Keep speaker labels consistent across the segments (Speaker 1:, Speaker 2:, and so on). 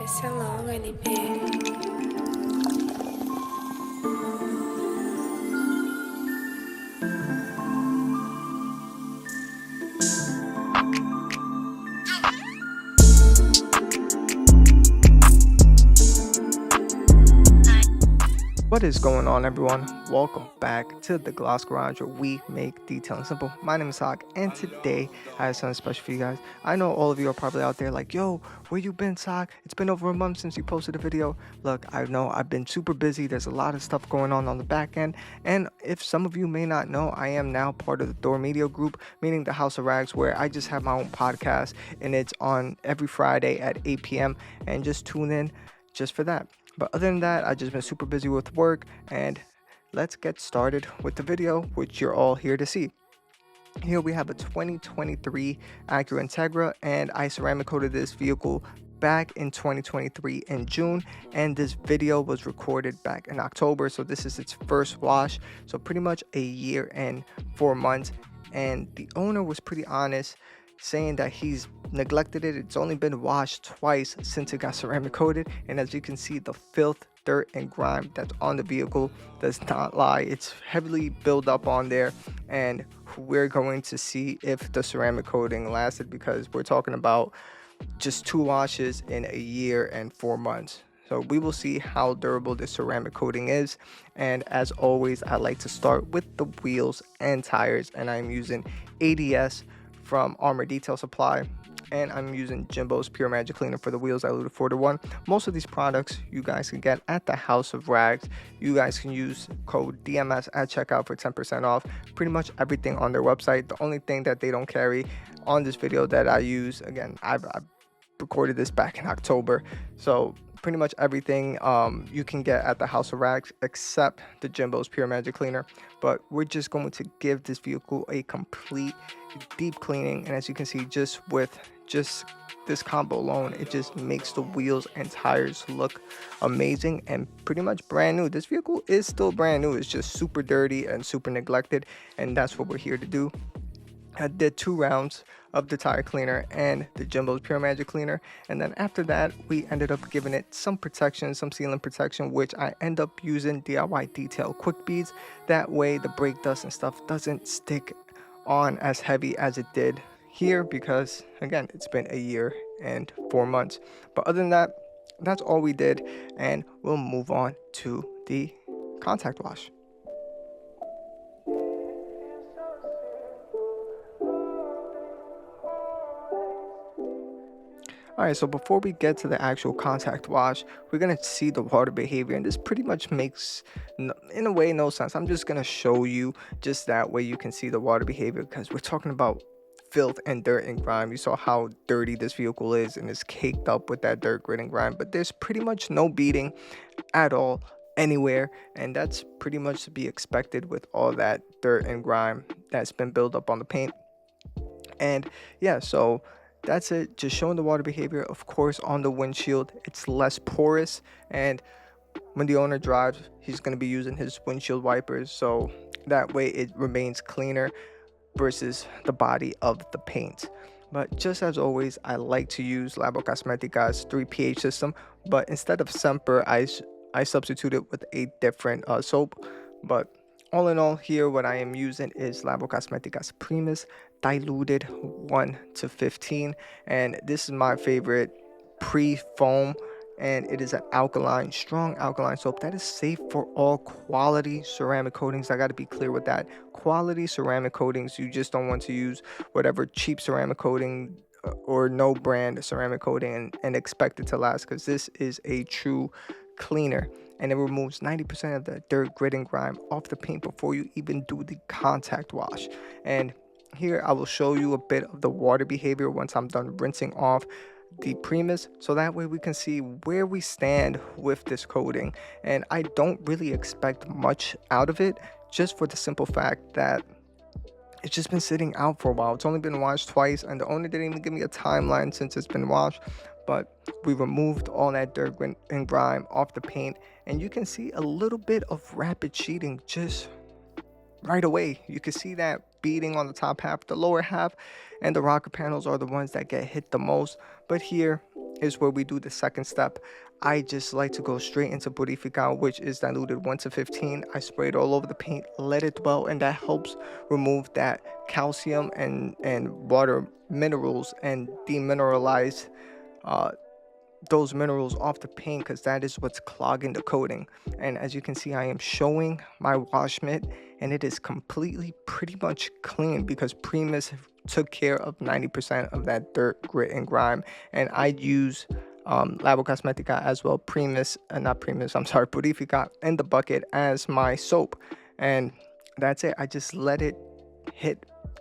Speaker 1: so long on it, babe.
Speaker 2: What is going on, everyone? Welcome back to the Gloss Garage, where we make detailing simple. My name is Sock, and today I have something special for you guys. I know all of you are probably out there like, yo, where you been, Sock? It's been over a month since you posted a video. Look, I know I've been super busy. There's a lot of stuff going on the back end, and if some of you may not know, I am now part of the Thor Media Group, meaning the House of Rags, where I just have my own podcast, and it's on every Friday at 8 p.m. and just tune in just for that. But other than that, I've just been super busy with work, and let's get started with the video, which you're all here to see. Here we have a 2023 Acura Integra, and I ceramic coated this vehicle back in 2023 in June, and this video was recorded back in October, so this is its first wash, so pretty much a year and 4 months. And the owner was pretty honest, saying that he's neglected it. It's only been washed twice since it got ceramic coated, and as you can see, the filth, dirt, and grime that's on the vehicle does not lie. It's heavily built up on there, and we're going to see if the ceramic coating lasted, because we're talking about just 2 washes in a year and 4 months. So we will see how durable the ceramic coating is. And as always, I like to start with the wheels and tires, and I'm using ADS from Armour Detail Supply, and I'm using Jimbo's Pure Magic Cleaner for the wheels, diluted 4-to-1. Most of these products you guys can get at the House of Rags. You guys can use code DMS at checkout for 10% off pretty much everything on their website. The only thing that they don't carry on this video that I use, again, I've recorded this back in October, so pretty much everything you can get at the House of Rags except the Jimbo's Pure Magic Cleaner. But we're just going to give this vehicle a complete deep cleaning, and as you can see, just with this combo alone, it just makes the wheels and tires look amazing and pretty much brand new. This vehicle is still brand new. It's just super dirty and super neglected, and that's what we're here to do. I did 2 rounds of the tire cleaner and the Jimbo's Pure Magic Cleaner, and then after that we ended up giving it some protection, some sealant protection, which I end up using DIY Detail quick beads. That way the brake dust and stuff doesn't stick on as heavy as it did here, because again, it's been a year and 4 months. But other than that, that's all we did, and we'll move on to the contact wash. Alright, so before we get to the actual contact wash, we're going to see the water behavior, and this pretty much makes, in a way, no sense. I'm just going to show you just that way you can see the water behavior, because we're talking about filth and dirt and grime. You saw how dirty this vehicle is, and it's caked up with that dirt, grit, and grime, but there's pretty much no beading at all anywhere, and that's pretty much to be expected with all that dirt and grime that's been built up on the paint. And yeah, so that's it, just showing the water behavior. Of course, on the windshield, it's less porous, and when the owner drives, he's going to be using his windshield wipers, so that way it remains cleaner versus the body of the paint. But just as always, I like to use Labocosmetica's 3 pH system, but instead of Semper, I substitute it with a different soap. But all in all, here what I am using is Labocosmetica's Primus diluted 1:15, and this is my favorite pre-foam, and it is an alkaline, strong alkaline soap that is safe for all quality ceramic coatings. I got to be clear with that. Quality ceramic coatings, you just don't want to use whatever cheap ceramic coating or no brand ceramic coating and expect it to last, because this is a true cleaner, and it removes 90% of the dirt, grit, and grime off the paint before you even do the contact wash. And here I will show you a bit of the water behavior once I'm done rinsing off the Primus, so that way we can see where we stand with this coating. And I don't really expect much out of it, just for the simple fact that it's just been sitting out for a while. It's only been washed twice, and the owner didn't even give me a timeline since it's been washed. But we removed all that dirt and grime off the paint, and you can see a little bit of rapid sheeting just right away. You can see that beading on the top half, the lower half, and the rocker panels are the ones that get hit the most. But here is where we do the second step. I just like to go straight into Purifica, which is diluted 1 to 15. I spray it all over the paint, let it dwell, and that helps remove that calcium and water minerals and demineralize those minerals off the paint, because that is what's clogging the coating. And as you can see, I am showing my wash mitt, and it is completely pretty much clean because Primus took care of 90% of that dirt, grit, and grime. And I use Labocosmetica as well, Purifica in the bucket as my soap. And that's it. I just let it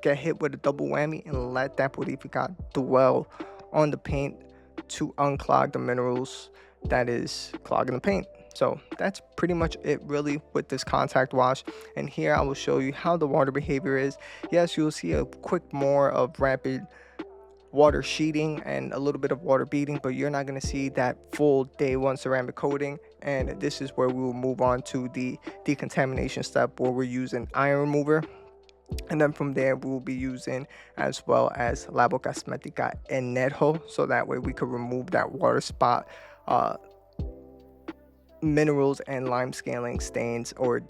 Speaker 2: get hit with a double whammy and let that Purifica dwell on the paint to unclog the minerals that is clogging the paint. So that's pretty much it really with this contact wash. And here I will show you how the water behavior is. Yes, you'll see a quick more of rapid water sheeting and a little bit of water beading, but you're not going to see that full day one ceramic coating. And this is where we will move on to the decontamination step, where we're using iron remover. And then from there, we will be using as well as Labocosmetica Energo, so that way we could remove that water spot, minerals and lime scaling stains, or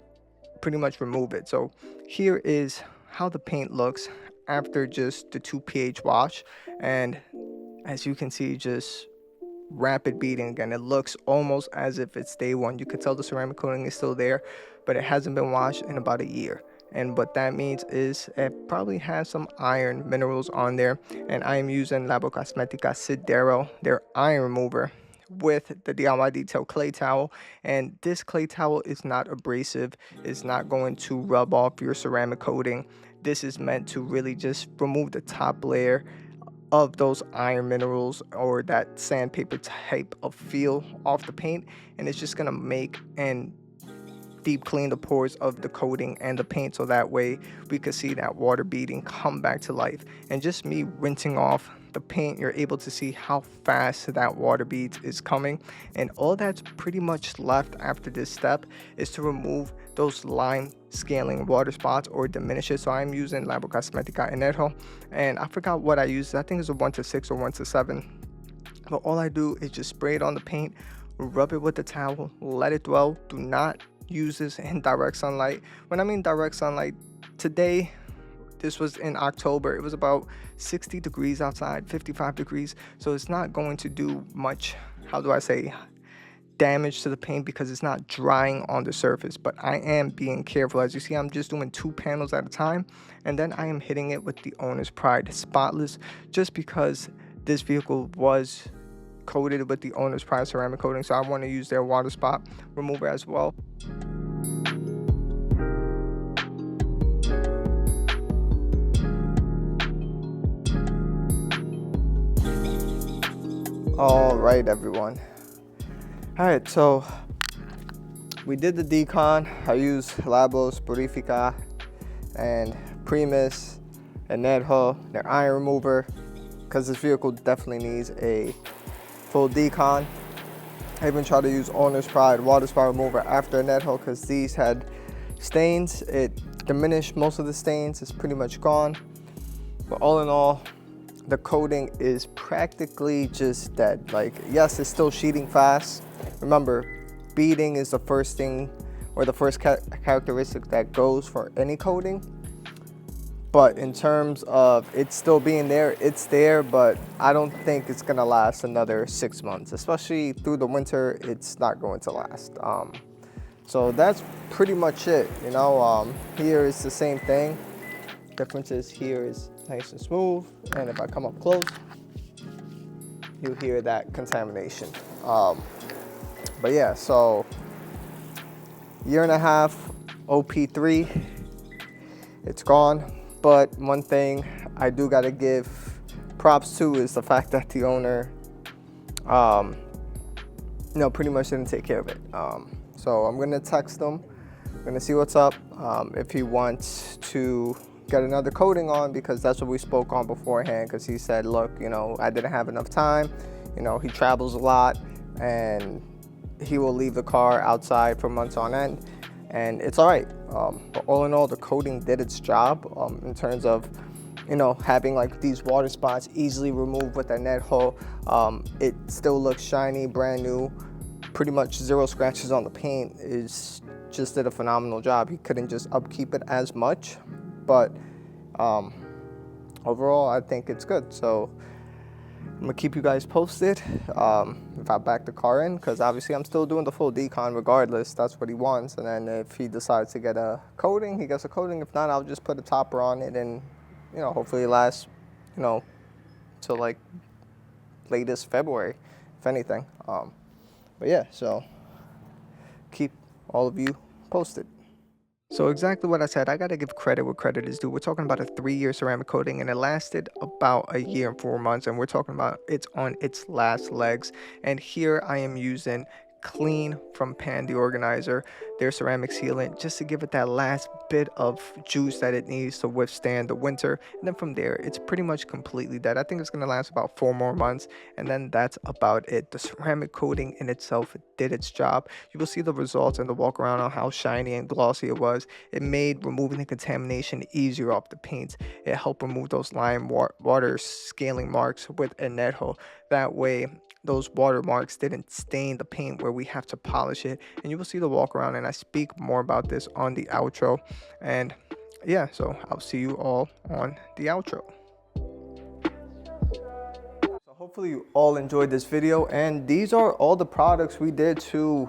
Speaker 2: pretty much remove it. So here is how the paint looks after just the 2 pH wash. And as you can see, just rapid beading again. It looks almost as if it's day one. You could tell the ceramic coating is still there, but it hasn't been washed in about a year. And what that means is it probably has some iron minerals on there. And I am using Labocosmetica Sidero, their iron remover, with the DIY Detail clay towel. And this clay towel is not abrasive. It's not going to rub off your ceramic coating. This is meant to really just remove the top layer of those iron minerals or that sandpaper type of feel off the paint. And it's just going to make and deep clean the pores of the coating and the paint, so that way we could see that water beading come back to life. And just me rinsing off the paint, you're able to see how fast that water beads is coming. And all that's pretty much left after this step is to remove those lime scaling water spots or diminish it. So I'm using Labocosmetica Energo, and I forgot what I used. I think it's a 1 to 6 or 1 to 7. But all I do is just spray it on the paint, rub it with the towel, let it dwell. Do not use this in direct sunlight. When I mean direct sunlight, today, this was in October, it was about 60 degrees outside, 55 degrees. So it's not going to do much, how do I say, damage to the paint, because it's not drying on the surface. But I am being careful. As you see, I'm just doing 2 panels at a time, and then I am hitting it with the Owner's Pride Spotless, just because this vehicle was coated with the Owner's Pride ceramic coating, so I want to use their water spot remover as well. All right, everyone. All right, so we did the decon. I used Labos, Purifica, and Primus, and Energo, their iron remover, because this vehicle definitely needs a full decon. I even tried to use Owner's Pride water spot remover after Energo, because these had stains. It diminished most of the stains. It's pretty much gone. But all in all, the coating is practically just dead. Like, yes, it's still sheeting fast. Remember, beading is the first thing, or the first characteristic that goes for any coating. But in terms of it still being there, it's there, but I don't think it's gonna last another 6 months, especially through the winter. It's not going to last. So that's pretty much it. You know, here is the same thing. Difference is here is nice and smooth, and if I come up close, you hear that contamination. But yeah, so 1.5 years, OP3, it's gone. But one thing I do gotta give props to is the fact that the owner, pretty much didn't take care of it. So I'm gonna text him. I'm gonna see what's up. If he wants to get another coating on, because that's what we spoke on beforehand. Because he said, look, I didn't have enough time. He travels a lot, and he will leave the car outside for months on end. And it's all right. But all in all, the coating did its job in terms of you know, having like these water spots easily removed with Energo. It still looks shiny, brand new, pretty much zero scratches on the paint. Is just did a phenomenal job. He couldn't just upkeep it as much, but overall I think it's good. So I'm gonna keep you guys posted if I back the car in, because obviously I'm still doing the full decon regardless. That's what he wants. And then if he decides to get a coating, he gets a coating. If not, I'll just put a topper on it, and you know, hopefully it lasts, you know, till like latest February, if anything. But yeah, so keep all of you posted. So exactly what I said, I gotta give credit where credit is due. We're talking about a 3-year ceramic coating, and it lasted about a year and 4 months, and we're talking about it's on its last legs. And here I am using Clean from Pan, the organizer, their ceramic sealant, just to give it that last bit of juice that it needs to withstand the winter. And then from there, it's pretty much completely dead. I think it's gonna last about 4 more months, and then that's about it. The ceramic coating in itself did its job. You will see the results and the walk around on how shiny and glossy it was. It made removing the contamination easier off the paints. It helped remove those line water scaling marks with Energo. That way, those watermarks didn't stain the paint where we have to polish it. And you will see the walk around, and I speak more about this on the outro. And yeah, so I'll see you all on the outro. So hopefully you all enjoyed this video, and these are all the products we did to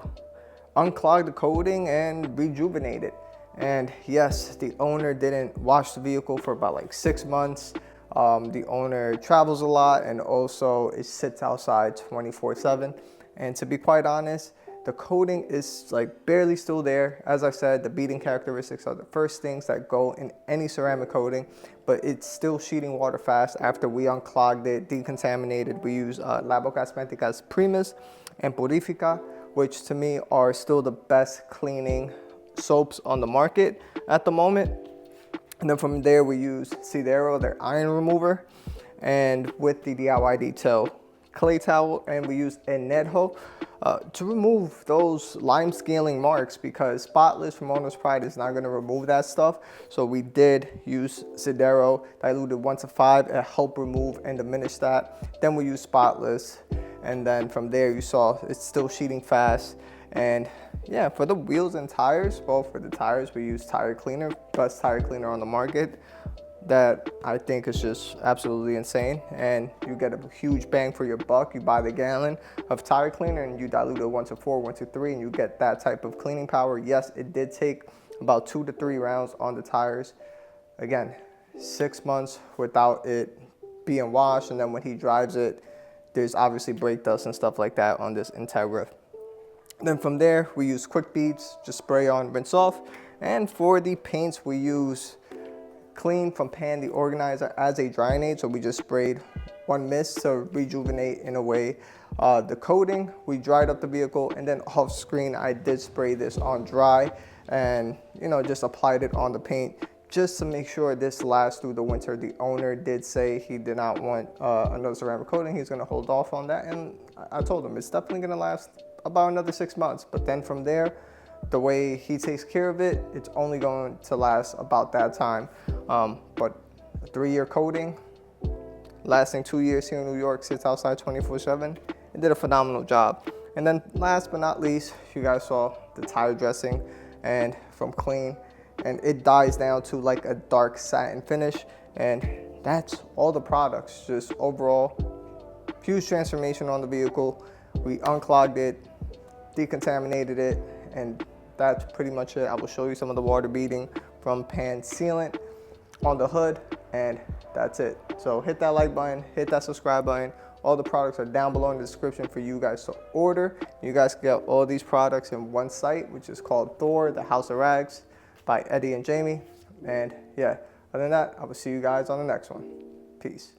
Speaker 2: unclog the coating and rejuvenate it. And yes, the owner didn't wash the vehicle for about like 6 months. The owner travels a lot, and also it sits outside 24/7. And to be quite honest, the coating is like barely still there. As I said, the beading characteristics are the first things that go in any ceramic coating, but it's still sheeting water fast. After we unclogged it, decontaminated, we use Labocosmetica's Primus and Purifica, which to me are still the best cleaning soaps on the market at the moment. And then from there, we use Nero, their iron remover, and with the DIY detail clay towel, and we use Energo to remove those lime scaling marks, because Spotless from Owner's Pride is not going to remove that stuff. So we did use Nero diluted 1:5. It helped remove and diminish that. Then we use Spotless, and then from there you saw it's still sheeting fast. And yeah, for the wheels and tires, well, for the tires, we use tire cleaner, best tire cleaner on the market. That I think is just absolutely insane. And you get a huge bang for your buck. You buy the gallon of tire cleaner and you dilute it 1:4, 1:3, and you get that type of cleaning power. Yes, it did take about 2 to 3 rounds on the tires. Again, 6 months without it being washed. And then when he drives it, there's obviously brake dust and stuff like that on this Integra. Then from there, we use quick beads, just spray on, rinse off. And for the paints, we use Clean from Pan, the organizer, as a drying aid. So we just sprayed one mist to rejuvenate in a way the coating. We dried up the vehicle, and then off screen, I did spray this on dry, and you know, just applied it on the paint just to make sure this lasts through the winter. The owner did say he did not want another ceramic coating. He's gonna hold off on that, and I told him it's definitely gonna last about another 6 months. But then from there, the way he takes care of it, it's only going to last about that time. But a 3-year coating, lasting 2 years here in New York, sits outside 24/7, and did a phenomenal job. And then last but not least, you guys saw the tire dressing and from Clean, and it dies down to like a dark satin finish. And that's all the products. Just overall, huge transformation on the vehicle. We unclogged it, decontaminated it, and that's pretty much it. I will show you some of the water beading from Pan sealant on the hood, and that's it. So hit that like button, hit that subscribe button. All the products are down below in the description for you guys to order. You guys can get all these products in one site, which is called Thor, the House of Rags by Eddie and Jamie. And yeah, other than that, I will see you guys on the next one. Peace.